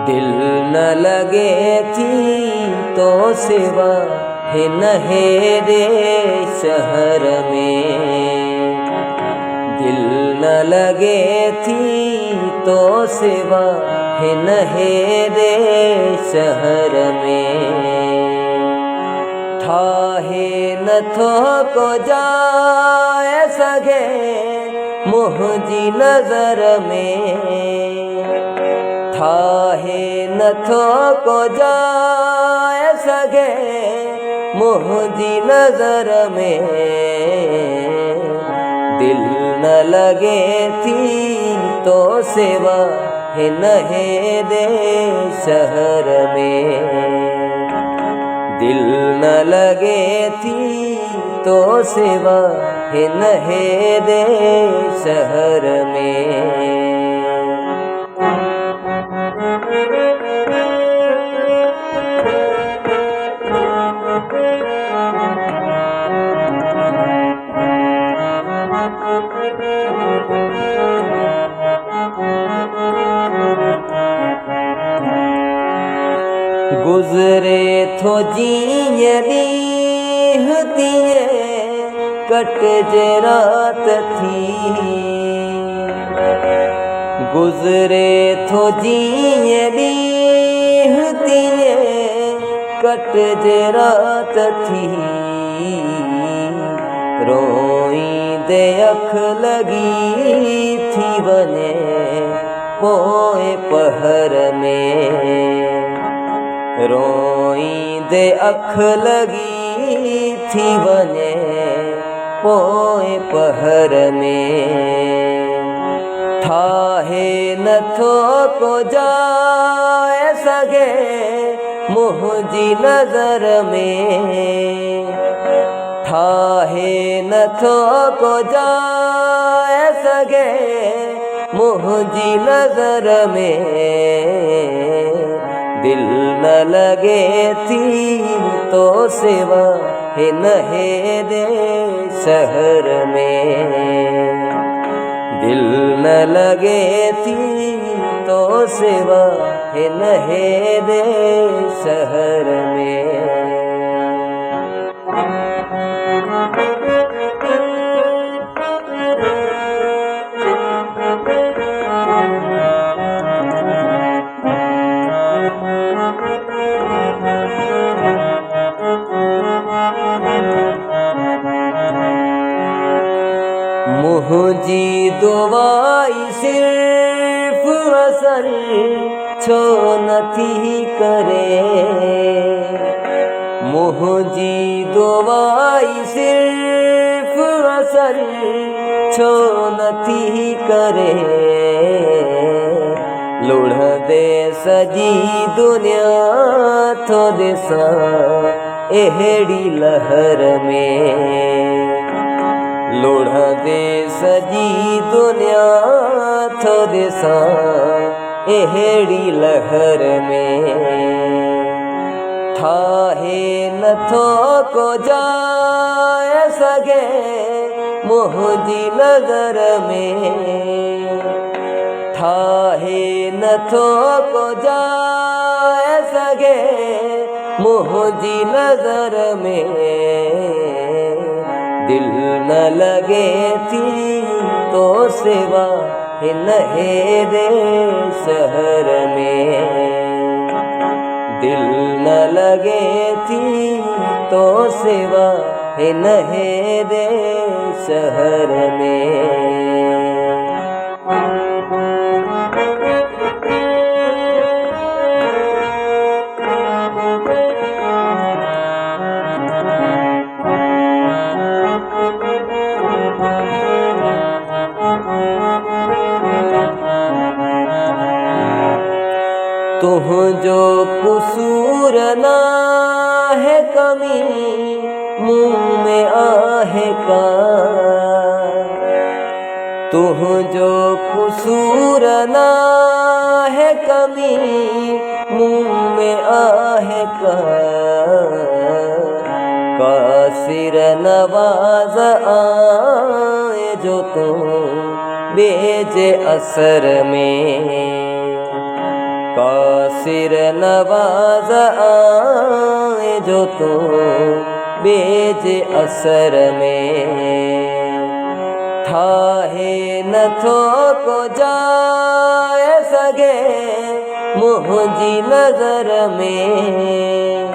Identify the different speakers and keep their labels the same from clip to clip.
Speaker 1: दिल न लगे थी तो सिवा है नहेरे शहर में। दिल न लगे थी तो सिवा है नहेरे शहर में। ठाहे नथो को जाए सगे मुझी नजर में। ठाहे नथो को जाए सगे मुझी नजर में। दिल न लगे थी तो सिवा है नहेरे शहर में। दिल न लगे थी तो सिवा है नहेरे शहर में। गुजरे थो जीअं ॾींहुं तीअं कटिजे रात थी। गुजरे थो जीअं ॾींहुं तीअं कटिजे रात थी। रोईंदे अख लगी थी वञे पोइ पहर में। रोईंदे अख लगी थी वञे पोइ पहर में। ठाहे नथो को जाए सगे मुझी नजर में। ठाहे नथो को जाए सगे मुझी नजर में। दिल न लगे थी तो सिवा है नहेरे शहर में। दिल न लगे थी तो सिवा है नहेरे शहर में। मुझी दुआई सिर्फ असर छो नथी करे। मुझी दुआई सिर्फ असर छो नथी करे। लुढ़ंदे सजी दुनिया थो ॾिसां अहिड़ी लहर में। लुढ़ंदे सजी दुनिया थो ॾिसां अहिड़ी लहर में। ठाहे नथो को जाए सगे मुझी नजर में। ठाहे नथो को जाए सगे मुझी नजर में। दिल न लगे थी तो सिवा है नहेरे शहर में। दिल न लगे थी तो सिवा है नहेरे शहर में। तुझो कुसूर ना है कमी मुँह में आहे का। तुझो कुसूर ना है कमी मुँह में आहे का। कासिर नवाज आए जो तुम बेजे असर में। का सिर नवाज आए जो तू बेज असर में थाहे नथो को जाए सगे मुझी नजर में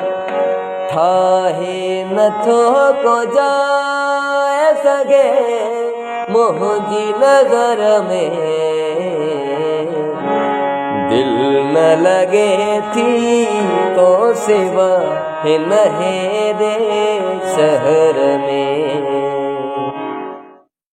Speaker 1: थाहे नथो को जाए सगे मुझी नजर में दिल न लगे थी तो सिवा है नहेरे शहर में